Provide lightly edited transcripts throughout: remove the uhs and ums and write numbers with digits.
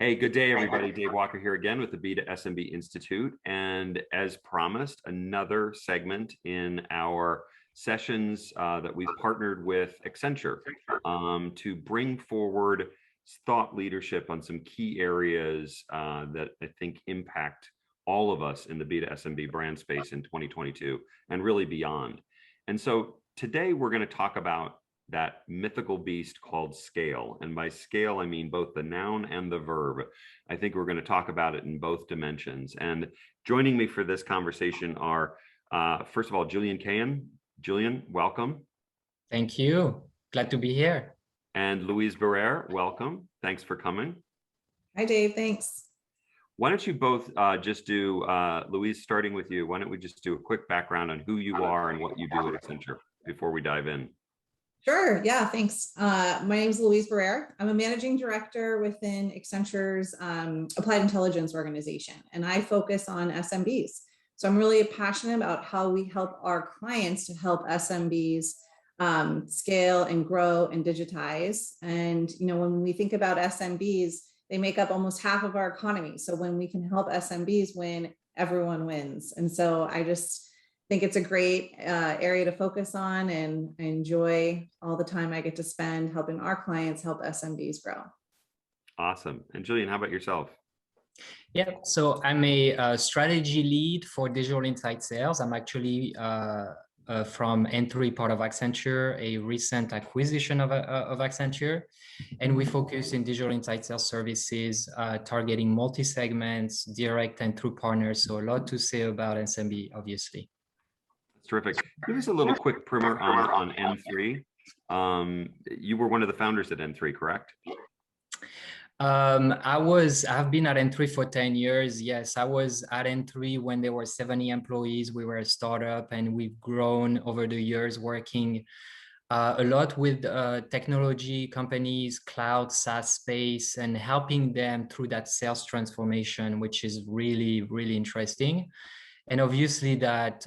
Hey, good day, everybody. Dave Walker here again with the B2SMB Institute. And as promised, another segment in our sessions that we've partnered with Accenture to bring forward thought leadership on some key areas that I think impact all of us in the B2SMB brand space in 2022 and really beyond. And so today we're going to talk about that mythical beast called scale. And by scale, I mean both the noun and the verb. I think we're going to talk about it in both dimensions. And joining me for this conversation are, first of all, Julien Cahen. Julien, welcome. Thank you. Glad to be here. And Louise Barrere, welcome. Thanks for coming. Hi, Dave. Thanks. Why don't you both just do, Louise, starting with you, why don't we just do a quick background on who you are and what you do at Accenture before we dive in? Sure. Yeah, thanks. My name is Louise Barrere. I'm a managing director within Accenture's Applied Intelligence organization, and I focus on SMBs. So I'm really passionate about how we help our clients to help SMBs scale and grow and digitize. And, you know, when we think about SMBs, they make up almost half of our economy. So when we can help SMBs win, everyone wins. And so I just think it's a great area to focus on, and I enjoy all the time I get to spend helping our clients help SMBs grow. Awesome. And Julien, how about yourself? Yeah, so I'm a strategy lead for digital insight sales. I'm actually from N3, part of Accenture, a recent acquisition of Accenture. And we focus in digital insight sales services, targeting multi-segments, direct and through partners. So a lot to say about SMB, obviously. Terrific. Give us a little quick primer on N3. You were one of the founders at N3, correct? I've been at N3 for 10 years. Yes, I was at N3 when there were 70 employees. We were a startup, and we've grown over the years, working a lot with technology companies, cloud, SaaS space, and helping them through that sales transformation, which is really, really interesting. And obviously that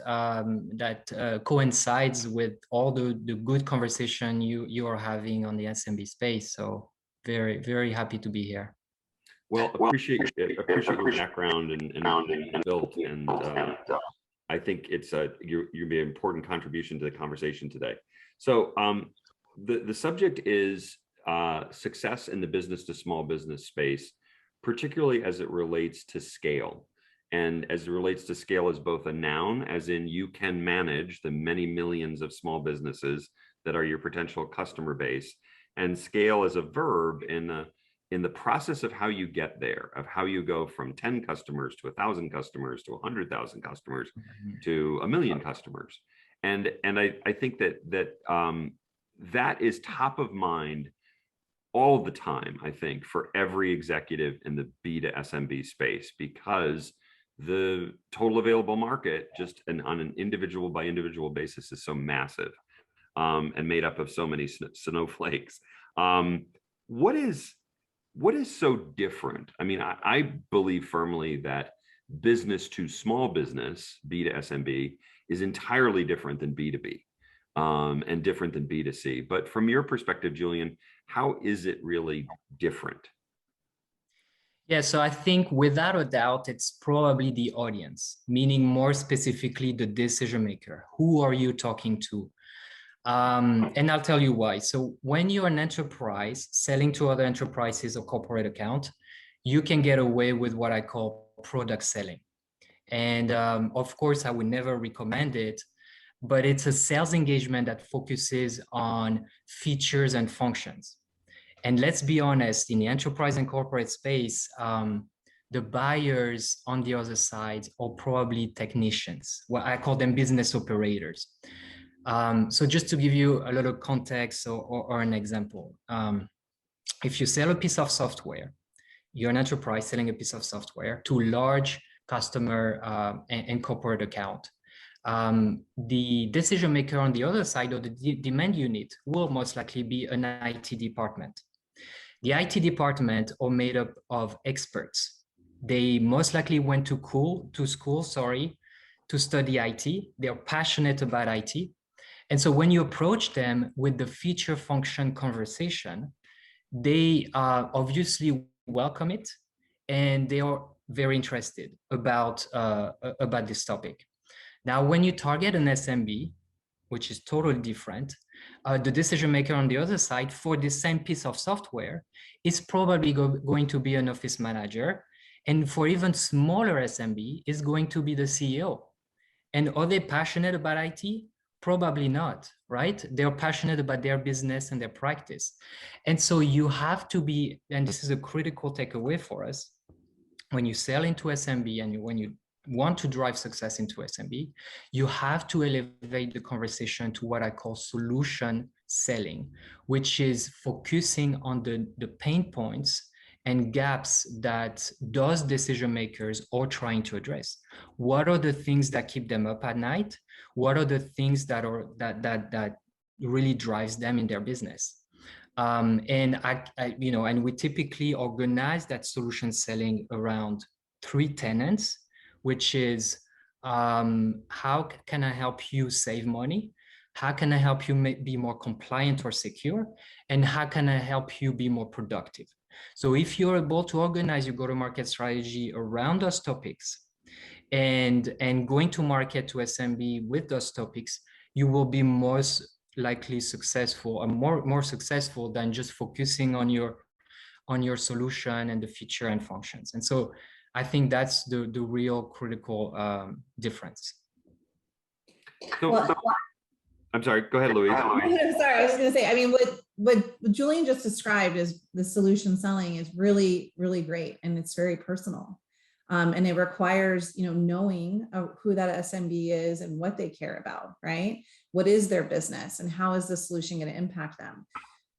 coincides with all the good conversation you are having on the SMB space. So very, very happy to be here. Well, appreciate your background and built, and I think it's you're be an important contribution to the conversation today. So the subject is success in the business to small business space, particularly as it relates to scale. And as it relates to scale as both a noun, as in you can manage the many millions of small businesses that are your potential customer base, and scale as a verb in the process of how you get there, of how you go from 10 customers to 1,000 customers to 100,000 customers to 1 million customers. And I think that is top of mind all the time, I think, for every executive in the B2SMB space, because the total available market just on an individual by individual basis is so massive and made up of so many snowflakes. What is so different? I mean, I believe firmly that business to small business, B2SMB, is entirely different than B2B and different than B2C. But from your perspective, Julien, how is it really different? Yeah, so I think without a doubt, it's probably the audience, meaning more specifically the decision maker. Who are you talking to? And I'll tell you why. So when you're an enterprise selling to other enterprises or corporate account, you can get away with what I call product selling. And of course, I would never recommend it, but it's a sales engagement that focuses on features and functions. And let's be honest, in the enterprise and corporate space, the buyers on the other side are probably technicians. Well, I call them business operators. So just to give you a little context or an example, if you sell a piece of software, you're an enterprise selling a piece of software to large customer and corporate account. The decision maker on the other side, or the demand unit, will most likely be an IT department. The IT department are made up of experts. They most likely went to school to study IT. They're passionate about IT. And so when you approach them with the feature function conversation, they obviously welcome it. and they are very interested about this topic. Now, when you target an SMB, which is totally different, the decision maker on the other side for the same piece of software is probably going to be an office manager. And for even smaller SMB, is going to be the CEO. And are they passionate about IT? Probably not, right? They're passionate about their business and their practice. And so you have to be, and this is a critical takeaway for us, when you sell into SMB and when you want to drive success into SMB, you have to elevate the conversation to what I call solution selling, which is focusing on the pain points and gaps that those decision makers are trying to address. What are the things that keep them up at night? What are the things that really drives them in their business? And and we typically organize that solution selling around 3 tenets, which is how can I help you save money? How can I help you be more compliant or secure? And how can I help you be more productive? So if you're able to organize your go-to-market strategy around those topics and going to market to SMB with those topics, you will be most likely successful, or more successful than just focusing on your solution and the feature and functions. And so I think that's the real critical difference. So, I'm sorry, go ahead, Louise. Sorry, I was going to say, I mean, what Julien just described as the solution selling is really, really great. And it's very personal. And it requires, knowing who that SMB is and what they care about, right? What is their business and how is the solution going to impact them?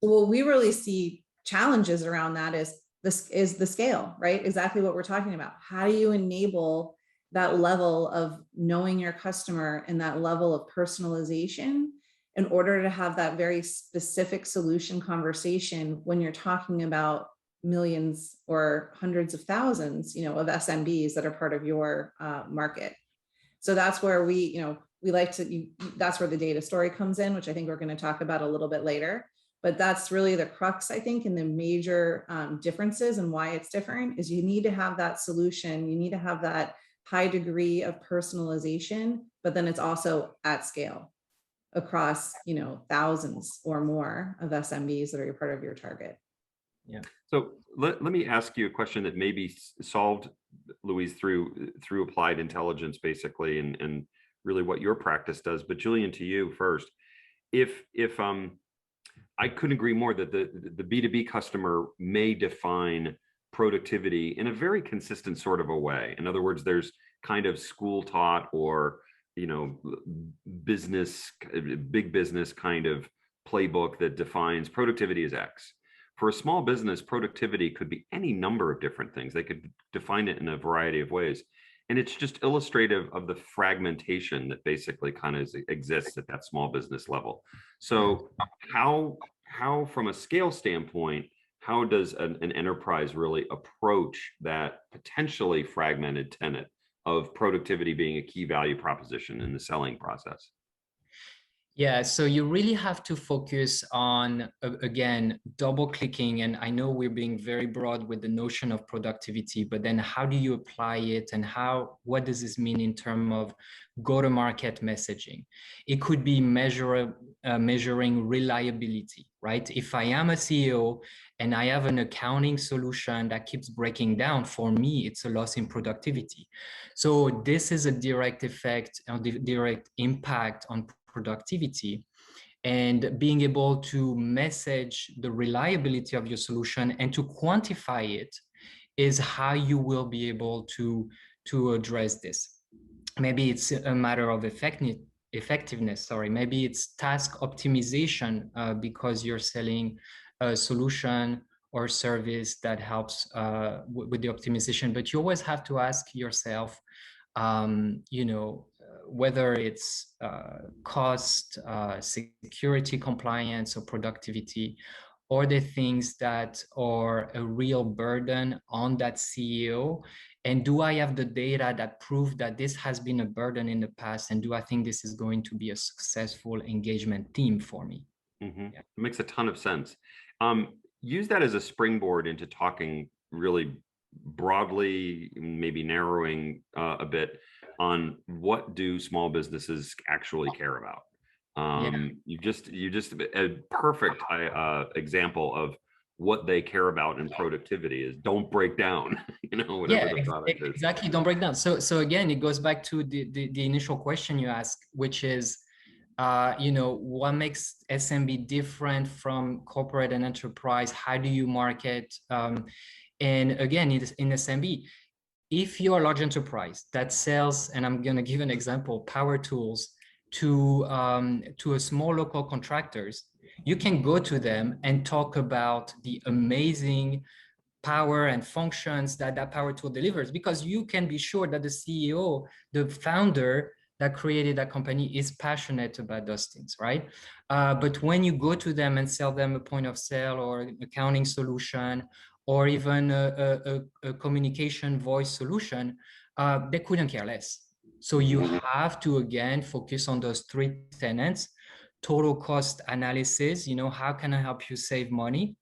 So what we really see challenges around that is the scale, right? Exactly what we're talking about. How do you enable that level of knowing your customer and that level of personalization in order to have that very specific solution conversation when you're talking about millions or hundreds of thousands, of SMBs that are part of your market. So that's where we like to, that's where the data story comes in, which I think we're going to talk about a little bit later. But that's really the crux, I think, and the major differences and why it's different is you need to have that solution. You need to have that high degree of personalization, but then it's also at scale across, thousands or more of SMBs that are part of your target. Yeah. So let me ask you a question that may be solved, Louise, through applied intelligence, basically, and really what your practice does. But Julien, to you first, if I couldn't agree more that the B2B customer may define productivity in a very consistent sort of a way. In other words, there's kind of school taught or big business kind of playbook that defines productivity as X. For a small business, productivity could be any number of different things. They could define it in a variety of ways. And it's just illustrative of the fragmentation that basically kind of exists at that small business level. So how from a scale standpoint, how does an enterprise really approach that potentially fragmented tenet of productivity being a key value proposition in the selling process? Yeah, so you really have to focus on, again, double clicking. And I know we're being very broad with the notion of productivity, but then how do you apply it and what does this mean in terms of go-to-market messaging? It could be measuring reliability, right? If I am a CEO and I have an accounting solution that keeps breaking down, for me, it's a loss in productivity. So this is a direct effect or the direct impact on productivity, and being able to message the reliability of your solution and to quantify it is how you will be able to address this. Maybe it's a matter of effectiveness, maybe it's task optimization because you're selling a solution or service that helps with the optimization, but you always have to ask yourself, whether it's cost, security, compliance, or productivity, or the things that are a real burden on that CEO. And do I have the data that prove that this has been a burden in the past? And do I think this is going to be a successful engagement theme for me? Mm-hmm. Yeah. It makes a ton of sense. Use that as a springboard into talking really broadly, maybe narrowing a bit on what do small businesses actually care about. You just a perfect example of what they care about in productivity is don't break down, whatever the product is. Exactly, don't break down. So again, it goes back to the initial question you asked, which is, what makes SMB different from corporate and enterprise? How do you market? And again, in SMB, if you're a large enterprise that sells, and I'm going to give an example, power tools to a small local contractors, you can go to them and talk about the amazing power and functions that power tool delivers, because you can be sure that the CEO, the founder that created that company, is passionate about those things, right? But when you go to them and sell them a point of sale or accounting solution, or even a communication voice solution, they couldn't care less. So you have to, again, focus on those three tenets: total cost analysis, how can I help you save money?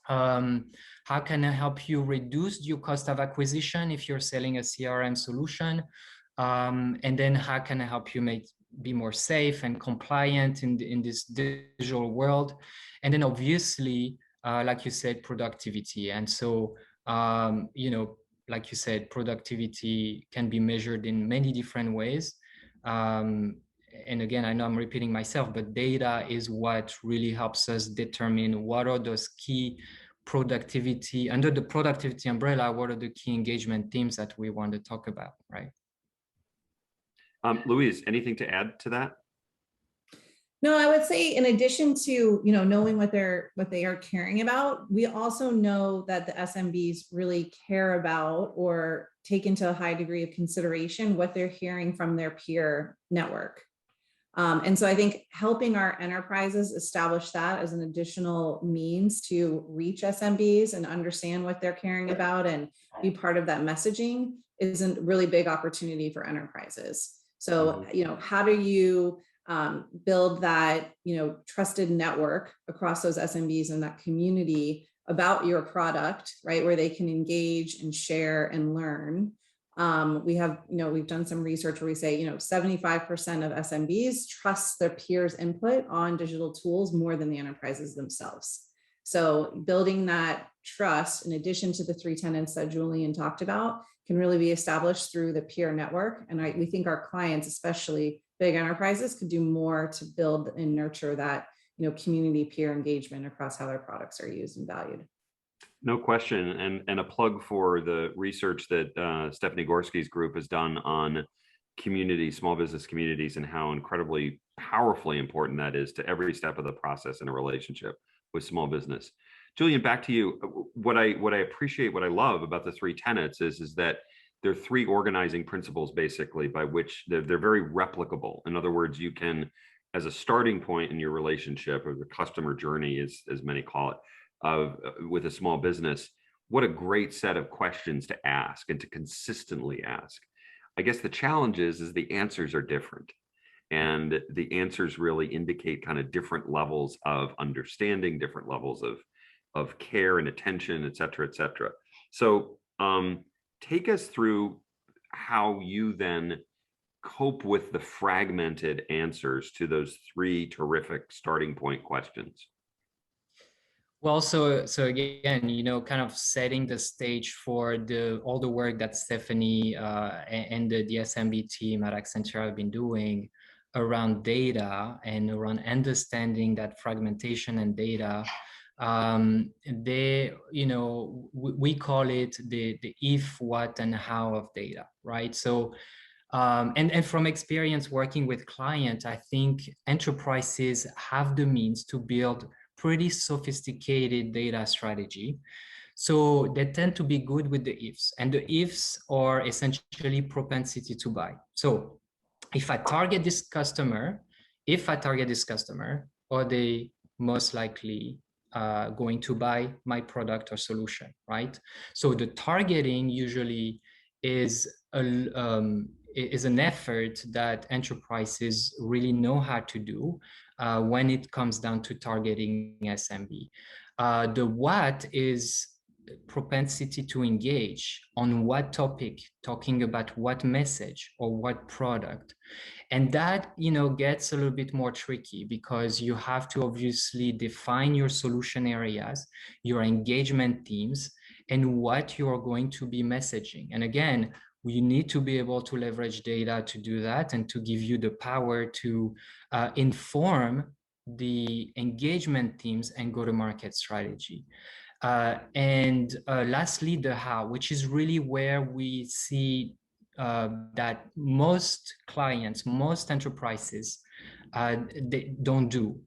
How can I help you reduce your cost of acquisition if you're selling a CRM solution? And then how can I help you be more safe and compliant in this digital world? And then obviously, like you said, productivity. And so, like you said, productivity can be measured in many different ways. And again, I know I'm repeating myself, but data is what really helps us determine what are those key productivity, under the productivity umbrella, what are the key engagement themes that we want to talk about, right? Louise, anything to add to that? No, I would say in addition to, knowing what they are caring about, we also know that the SMBs really care about or take into a high degree of consideration what they're hearing from their peer network. And so I think helping our enterprises establish that as an additional means to reach SMBs and understand what they're caring about and be part of that messaging is a really big opportunity for enterprises. So, how do you build that, trusted network across those SMBs and that community about your product, right? Where they can engage and share and learn. We have, we've done some research where we say, 75% of SMBs trust their peers' input on digital tools more than the enterprises themselves. So building that trust, in addition to the three tenets that Julien talked about, can really be established through the peer network. And we think our clients, especially big enterprises, could do more to build and nurture that, community peer engagement across how their products are used and valued. No question. And a plug for the research that Stephanie Gorski's group has done on small business communities, and how incredibly powerfully important that is to every step of the process in a relationship with small business. Julien, back to you. What I appreciate, what I love about the three tenets is that there are three organizing principles, basically, by which they're very replicable. In other words, you can, as a starting point in your relationship, or the customer journey, as many call it, with a small business, what a great set of questions to ask and to consistently ask. I guess the challenge is the answers are different, and the answers really indicate kind of different levels of understanding, different levels of care and attention, et cetera, et cetera. So take us through how you then cope with the fragmented answers to those three terrific starting point questions. Well, so again, kind of setting the stage for all the work that Stephanie and the SMB team at Accenture have been doing around data and around understanding that fragmentation and data. We call it the if, what, and how of data, right? So, and from experience working with clients, I think enterprises have the means to build pretty sophisticated data strategy. So they tend to be good with the ifs, and the ifs are essentially propensity to buy. So if I target this customer, are they most likely going to buy my product or solution, right? So the targeting usually is an effort that enterprises really know how to do when it comes down to targeting SMB. The what is propensity to engage on what topic, talking about what message or what product. And that, gets a little bit more tricky because you have to obviously define your solution areas, your engagement themes, and what you're going to be messaging. And again, we need to be able to leverage data to do that and to give you the power to inform the engagement themes and go-to-market strategy. And lastly, the how, which is really where we see that most clients, most enterprises, they don't do,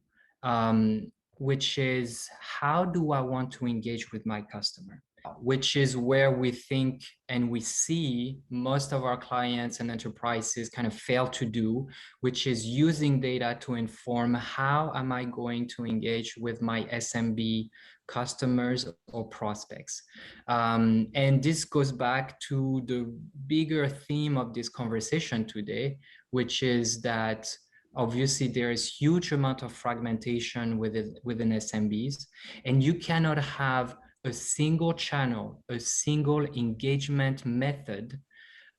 which is how do I want to engage with my customer? Which is where we think and we see most of our clients and enterprises kind of fail to do, which is using data to inform how am I going to engage with my SMB customers or prospects. And this goes back to the bigger theme of this conversation today, which is that obviously there is huge amount of fragmentation within SMBs, and you cannot have a single channel, a single engagement method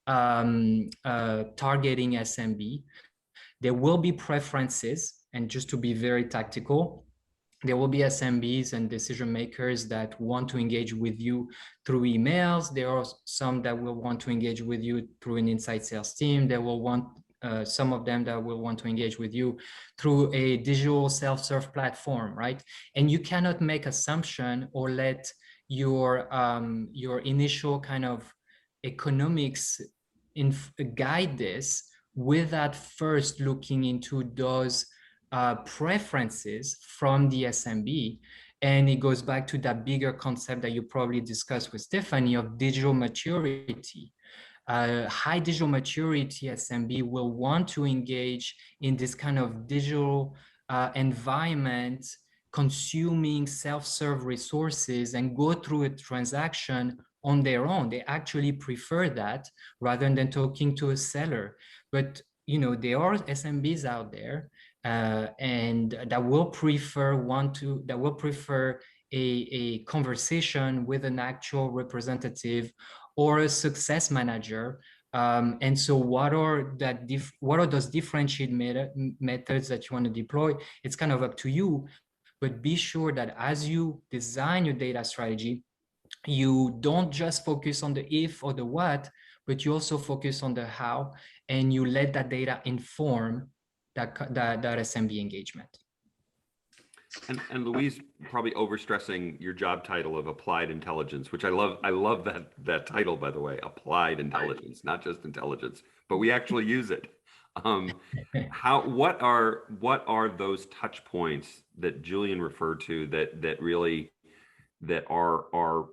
targeting SMB. There will be preferences, and just to be very tactical, there will be SMBs and decision makers that want to engage with you through emails. There are some that will want to engage with you through an inside sales team. They will want some of them that will want to engage with you through a digital self-serve platform, right? And you cannot make assumption or let your initial kind of economics guide this without first looking into those preferences from the SMB. And it goes back to that bigger concept that you probably discussed with Stephanie of digital maturity. High digital maturity SMB will want to engage in this kind of digital environment, consuming self-serve resources and go through a transaction on their own. They actually prefer that rather than talking to a seller. But there are SMBs out there and that will prefer a conversation with an actual representative or a success manager. And so what are those differentiated methods that you want to deploy? It's kind of up to you, but be sure that as you design your data strategy, you don't just focus on the if or the what, but you also focus on the how, and you let that data inform that SMB engagement. And Louise, probably overstressing your job title of applied intelligence, which I love. I love that title, by the way, applied intelligence, not just intelligence, but we actually use it. What are those touch points that Julien referred to that are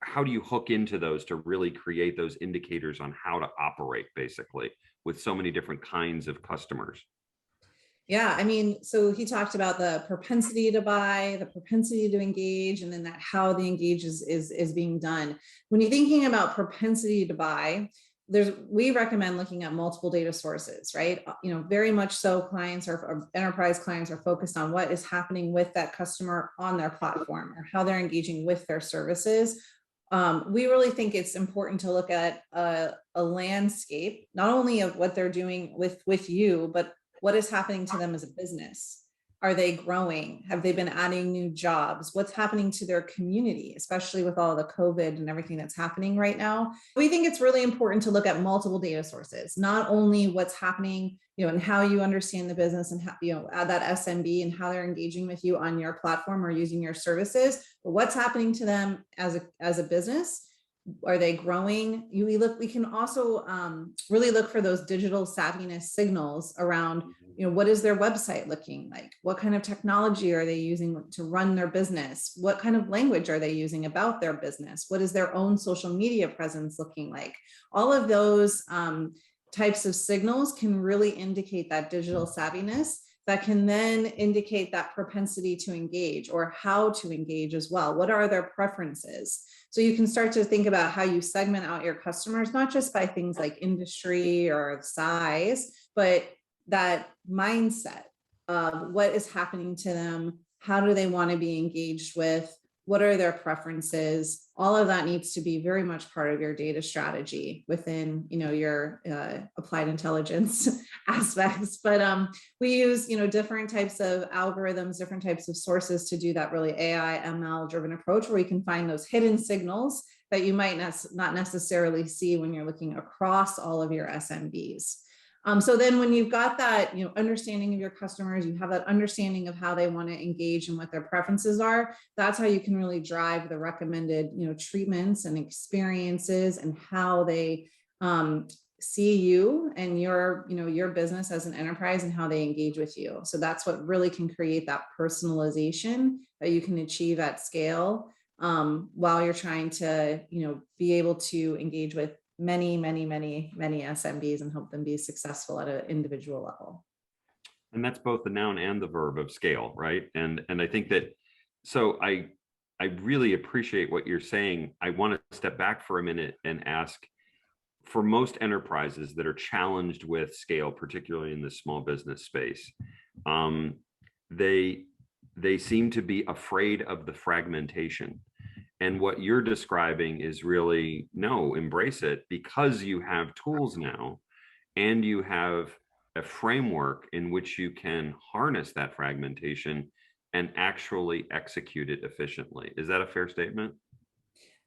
how do you hook into those to really create those indicators on how to operate basically with so many different kinds of customers? Yeah, I mean, so he talked about the propensity to buy, the propensity to engage, and then that how the engage is being done. When you're thinking about propensity to buy, we recommend looking at multiple data sources, right? Very much so enterprise clients are focused on what is happening with that customer on their platform or how they're engaging with their services. We really think it's important to look at a landscape, not only of what they're doing with you, but what is happening to them as a business. Are they growing? Have they been adding new jobs? What's happening to their community, especially with all the COVID and everything that's happening right now? We think it's really important to look at multiple data sources, not only what's happening, and how you understand the business and how, add that SMB and how they're engaging with you on your platform or using your services, but what's happening to them as a business. Are they growing? We can also really look for those digital savviness signals around, what is their website looking like? What kind of technology are they using to run their business? What kind of language are they using about their business? What is their own social media presence looking like? All of those types of signals can really indicate that digital savviness that can then indicate that propensity to engage or how to engage as well. What are their preferences? So you can start to think about how you segment out your customers, not just by things like industry or size, but that mindset of what is happening to them. How do they want to be engaged with? what are their preferences? All of that needs to be very much part of your data strategy within, your applied intelligence aspects. But we use, different types of algorithms, different types of sources to do that really AI, ML driven approach, where we can find those hidden signals that you might not necessarily see when you're looking across all of your SMBs. So then when you've got that, understanding of your customers, you have that understanding of how they want to engage and what their preferences are, that's how you can really drive the recommended, treatments and experiences and how they see you and your business as an enterprise and how they engage with you. So that's what really can create that personalization that you can achieve at scale while you're trying to, be able to engage with many SMBs and help them be successful at an individual level. And that's both the noun and the verb of scale, right? And I think that, so I really appreciate what you're saying. I want to step back for a minute and ask, for most enterprises that are challenged with scale, particularly in the small business space, they seem to be afraid of the fragmentation. And what you're describing is really, no, embrace it, because you have tools now and you have a framework in which you can harness that fragmentation and actually execute it efficiently. Is that a fair statement?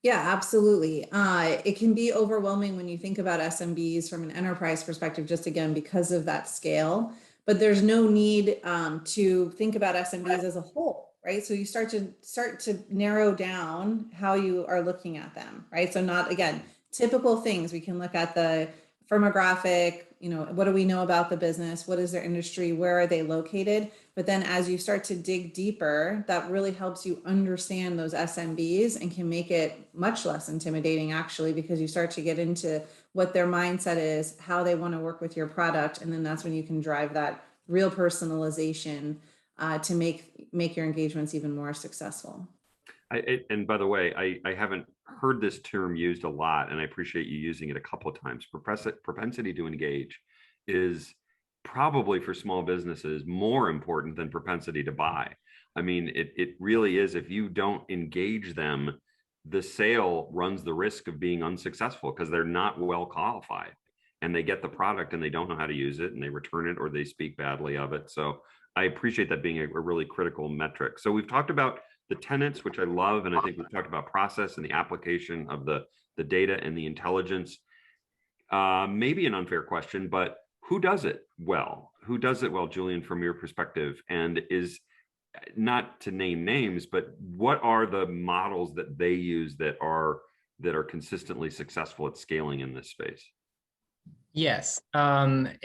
Yeah, absolutely. It can be overwhelming when you think about SMBs from an enterprise perspective, just again, because of that scale, but there's no need to think about SMBs as a whole. Right. So you start to narrow down how you are looking at them. Right. So not, again, typical things. We can look at the firmographic, what do we know about the business? What is their industry? Where are they located? But then as you start to dig deeper, that really helps you understand those SMBs and can make it much less intimidating, actually, because you start to get into what their mindset is, how they want to work with your product. And then that's when you can drive that real personalization to make your engagements even more successful. And by the way, I haven't heard this term used a lot, and I appreciate you using it a couple of times. Propensity to engage is probably, for small businesses, more important than propensity to buy. I mean, it really is. If you don't engage them, the sale runs the risk of being unsuccessful because they're not well qualified, and they get the product and they don't know how to use it, and they return it or they speak badly of it. So I appreciate that being a really critical metric. So we've talked about the tenets, which I love, and I think we've talked about process and the application of the data and the intelligence. Maybe an unfair question, but who does it well? Who does it well, Julien, from your perspective? And is, not to name names, but what are the models that they use that are consistently successful at scaling in this space? Yes, and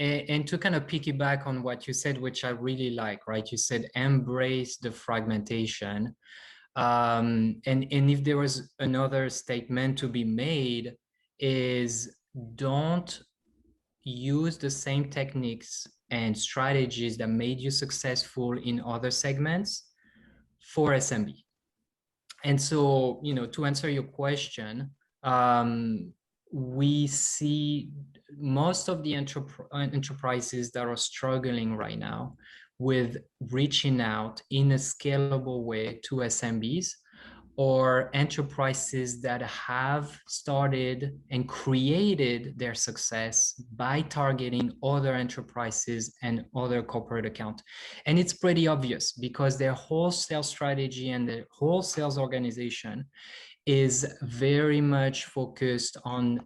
to kind of piggyback on what you said, which I really like, right? You said embrace the fragmentation. And if there was another statement to be made, is don't use the same techniques and strategies that made you successful in other segments for SMB. And so, to answer your question, we see most of the enterprises that are struggling right now with reaching out in a scalable way to SMBs, or enterprises that have started and created their success by targeting other enterprises and other corporate accounts. And it's pretty obvious because their whole sales strategy and their whole sales organization is very much focused on,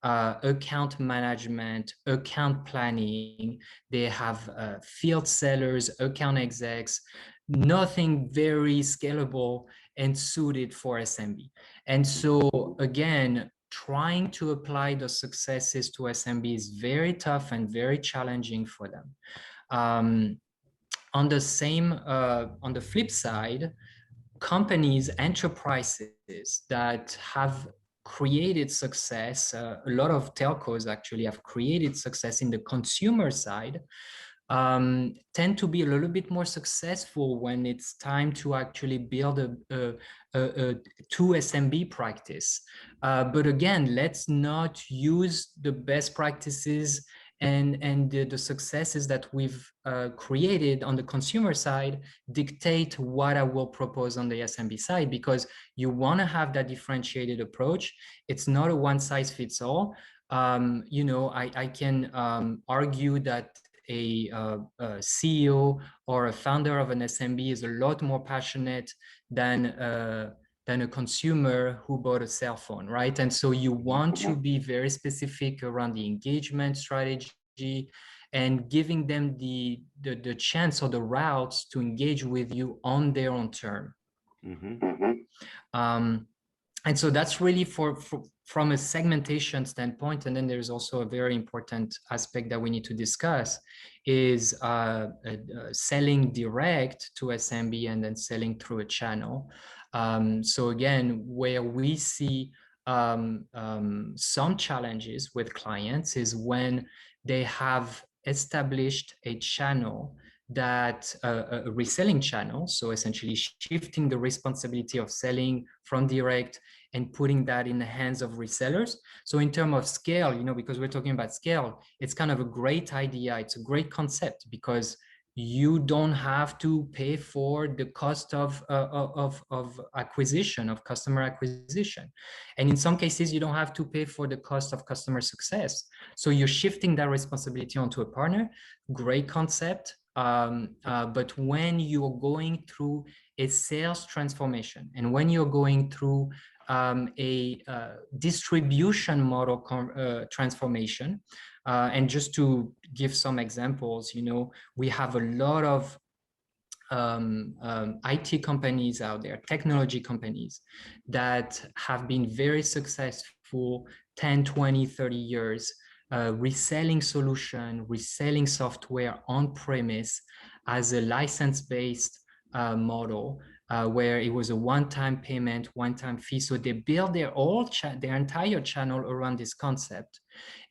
account management, account planning. They have field sellers, account execs, nothing very scalable and suited for SMB. And so again, trying to apply the successes to SMB is very tough and very challenging for them. On the flip side, companies, enterprises that have created success, a lot of telcos actually have created success in the consumer side, tend to be a little bit more successful when it's time to actually build a to SMB practice. But again, let's not use the best practices and the successes that we've created on the consumer side dictate what I will propose on the SMB side, because you want to have that differentiated approach. It's not a one size fits all. You know, I can argue that a CEO or a founder of an SMB is a lot more passionate than a consumer who bought a cell phone, right? And so you want to be very specific around the engagement strategy and giving them the chance or the routes to engage with you on their own term. And so that's really from a segmentation standpoint. And then there's also a very important aspect that we need to discuss is selling direct to SMB and then selling through a channel. So again, where we see some challenges with clients is when they have established a channel that a reselling channel, so essentially shifting the responsibility of selling from direct and putting that in the hands of resellers. So in terms of scale, you know, because we're talking about scale, it's kind of a great idea. It's a great concept because you don't have to pay for the cost of acquisition, of customer acquisition. And in some cases, you don't have to pay for the cost of customer success. So you're shifting that responsibility onto a partner. Great concept. But when you're going through a sales transformation and when you're going through a distribution model transformation, and just to give some examples, you know, we have a lot of IT companies out there, technology companies that have been very successful 10, 20, 30 years, reselling solution, reselling software on premise as a license-based model, where it was a one-time payment, one-time fee. So they build their entire channel around this concept.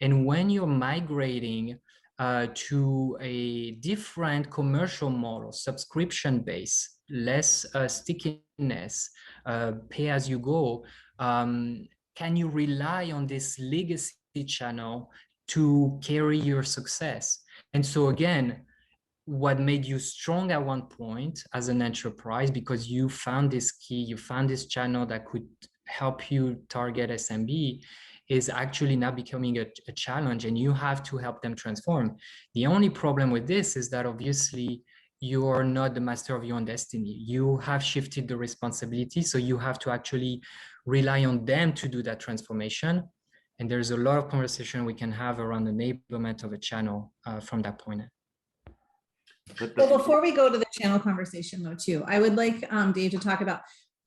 And when you're migrating to a different commercial model, subscription-based, less stickiness, pay as you go, can you rely on this legacy channel to carry your success? And so again, what made you strong at one point as an enterprise, because you found this key, you found this channel that could help you target SMB, is actually now becoming a challenge, and you have to help them transform. The only problem with this is that obviously you are not the master of your own destiny. You have shifted the responsibility, so you have to actually rely on them to do that transformation. And there's a lot of conversation we can have around enablement of a channel from that point. Well, before we go to the channel conversation though, too, I would like Dave to talk about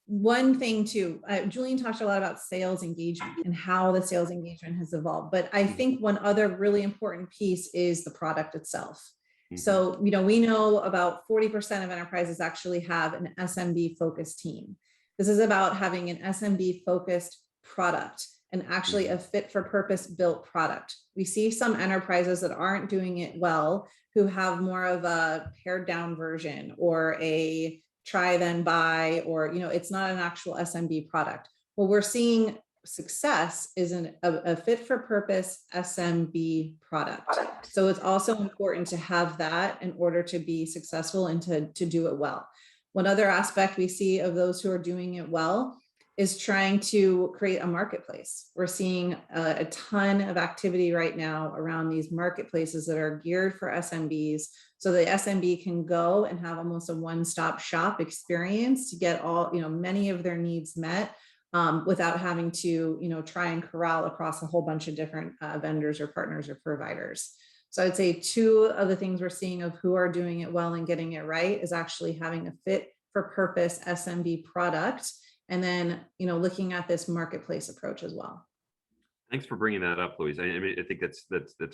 one thing too. Julien talked a lot about sales engagement and how the sales engagement has evolved. But I think one other really important piece is the product itself. So, you know, we know about 40% of enterprises actually have an SMB focused team. This is about having an SMB focused product and actually a fit for purpose built product. We see some enterprises that aren't doing it well, who have more of a pared down version or a try then buy, or, you know, it's not an actual SMB product. What we're seeing success is a fit for purpose SMB product. So it's also important to have that in order to be successful and to do it well. One other aspect we see of those who are doing it well is trying to create a marketplace. We're seeing a ton of activity right now around these marketplaces that are geared for SMBs, so the SMB can go and have almost a one-stop shop experience to get all, you know, many of their needs met without having to, you know, try and corral across a whole bunch of different vendors or partners or providers. So I'd say two of the things we're seeing of who are doing it well and getting it right is actually having a fit for purpose SMB product. And then, you know, looking at this marketplace approach as well. Thanks for bringing that up, Louise. I mean, I think that's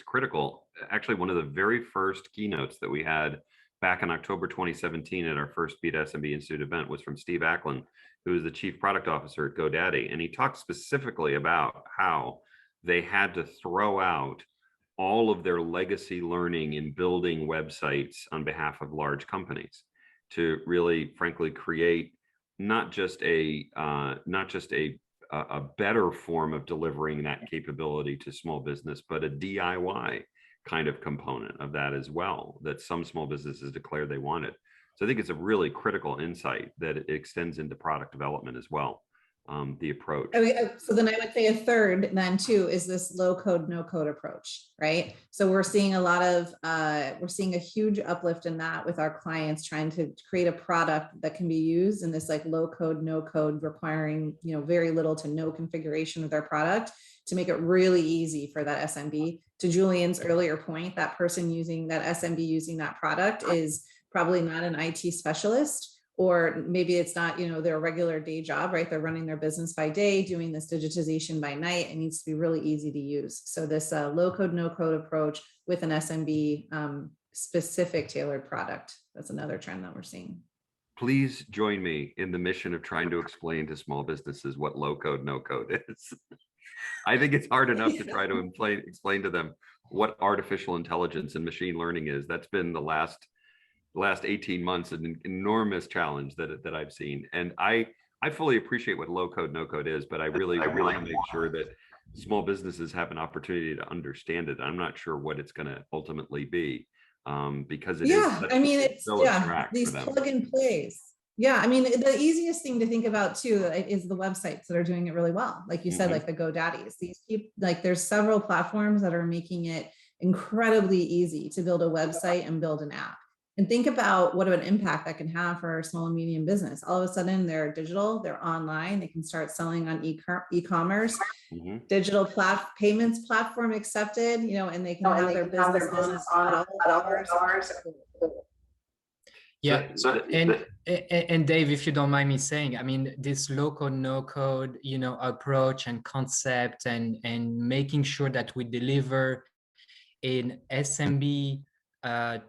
critical. Actually, one of the very first keynotes that we had back in October 2017 at our first Beat SMB Institute event was from Steve Ackland, who is the Chief Product Officer at GoDaddy. And he talked specifically about how they had to throw out all of their legacy learning in building websites on behalf of large companies to really, frankly, create not just a better form of delivering that capability to small business, but a DIY kind of component of that as well, that some small businesses declare they want it. So I think it's a really critical insight that it extends into product development as well, the approach. So then I would say a third then too is this low code, no code approach, right? So we're seeing we're seeing a huge uplift in that with our clients trying to create a product that can be used in this like low code, no code, requiring, very little to no configuration of their product to make it really easy for that SMB. To Julian's earlier point, that person using that SMB using that product is probably not an IT specialist, or maybe it's not, their regular day job, right? They're running their business by day, doing this digitization by night. It needs to be really easy to use. So this low code, no code approach with an SMB specific tailored product. That's another trend that we're seeing. Please join me in the mission of trying to explain to small businesses what low code, no code is. I think it's hard enough to try to explain to them what artificial intelligence and machine learning is. That's been the last 18 months an enormous challenge that I've seen. And I fully appreciate what low code, no code is, but I really want to make sure that small businesses have an opportunity to understand it. I'm not sure what it's going to ultimately be, because it is. I mean, it's so abstract these for them. plug and plays. Yeah, I mean, the easiest thing to think about too is the websites that are doing it really well. Like you said, like the GoDaddies. There's several platforms that are making it incredibly easy to build a website and build an app. And think about what an impact that can have for a small and medium business. All of a sudden, they're digital, they're online, they can start selling on e-commerce, digital payments platform accepted, and they can have their business on at all hours. Yeah, and Dave, if you don't mind me saying, I mean, this low code, no code, approach and concept and making sure that we deliver an SMB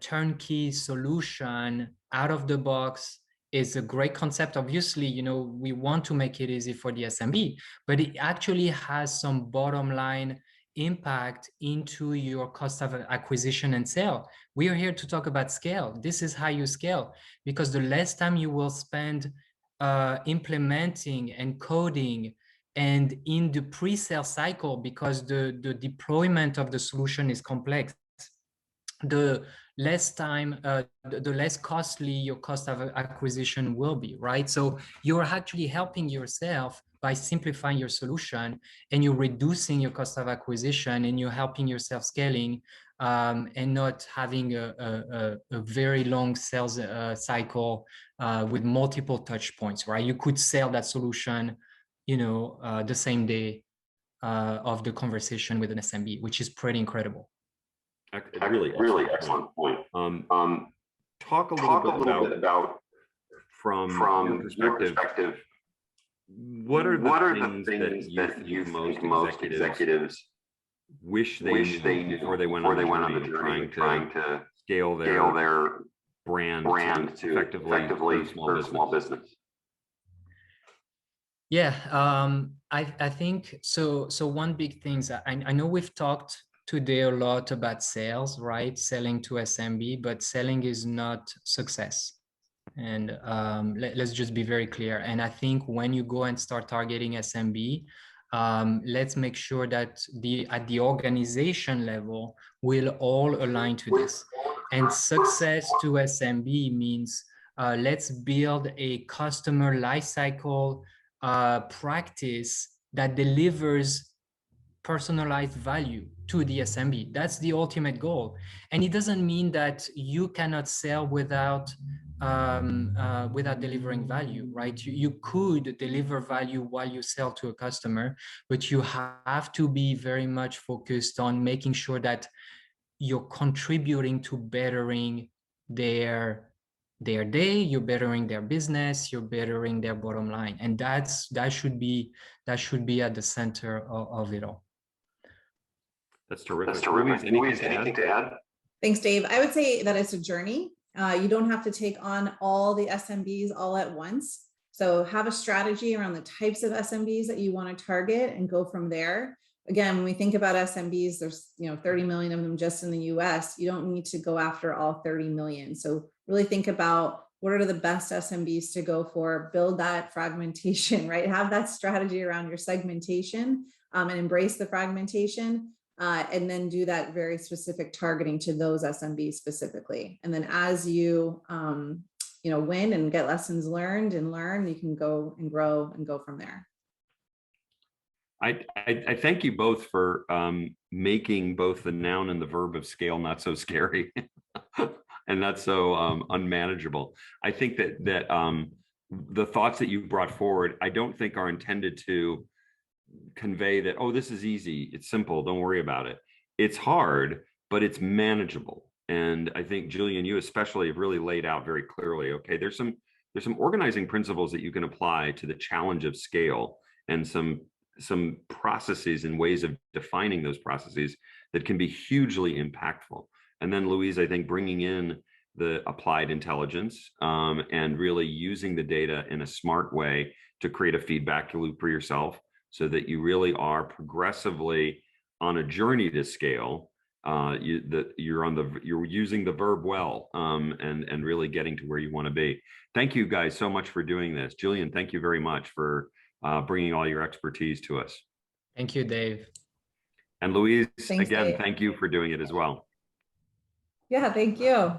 turnkey solution out of the box is a great concept. Obviously, we want to make it easy for the SMB, but it actually has some bottom line impact into your cost of acquisition and sale. We are here to talk about scale. This is how you scale, because the less time you will spend implementing and coding and in the pre-sale cycle, because the deployment of the solution is complex, the less time, the less costly your cost of acquisition will be, right? So you're actually helping yourself by simplifying your solution, and you're reducing your cost of acquisition, and you're helping yourself scaling, and not having a very long sales cycle with multiple touch points, right? You could sell that solution, the same day of the conversation with an SMB, which is pretty incredible. Really excellent point. Talk a little bit about from your perspective, what are the things that you think most executives wish they knew before they went on the journey trying to scale their brand to effectively serve small business? Yeah, I think so. So one big thing is I know we've talked today a lot about sales, right? Selling to SMB, but selling is not success. And let's just be very clear. And I think when you go and start targeting SMB, let's make sure that at the organization level, we'll all align to this. And success to SMB means let's build a customer lifecycle practice that delivers personalized value to the SMB. That's the ultimate goal. And it doesn't mean that you cannot sell without delivering value, right? You could deliver value while you sell to a customer, but you have to be very much focused on making sure that you're contributing to bettering their day, you're bettering their business, you're bettering their bottom line. And that should be at the center of it all. That's terrific. Louise, anything to add? Thanks, Dave. I would say that it's a journey. You don't have to take on all the SMBs all at once. So have a strategy around the types of SMBs that you want to target and go from there. Again, when we think about SMBs, there's 30 million of them just in the US. You don't need to go after all 30 million. So really think about what are the best SMBs to go for, build that fragmentation, right? Have that strategy around your segmentation and embrace the fragmentation. and then do that very specific targeting to those SMBs specifically. And then as you, win and get lessons learned and learn, you can go and grow and go from there. I thank you both for making both the noun and the verb of scale not so scary and not so unmanageable. I think that the thoughts that you brought forward, I don't think are intended to convey that, oh, this is easy, it's simple, don't worry about it. It's hard, but it's manageable. And I think, Julien, you especially have really laid out very clearly, okay, there's some organizing principles that you can apply to the challenge of scale, and some processes and ways of defining those processes that can be hugely impactful. And then, Louise, I think bringing in the applied intelligence and really using the data in a smart way to create a feedback loop for yourself, so that you really are progressively on a journey to scale. You're using the verb well, and really getting to where you want to be. Thank you guys so much for doing this. Julien, thank you very much for bringing all your expertise to us. Thank you, Dave. And Louise, Thanks, again, Dave. thank you for doing it as well. Yeah, thank you.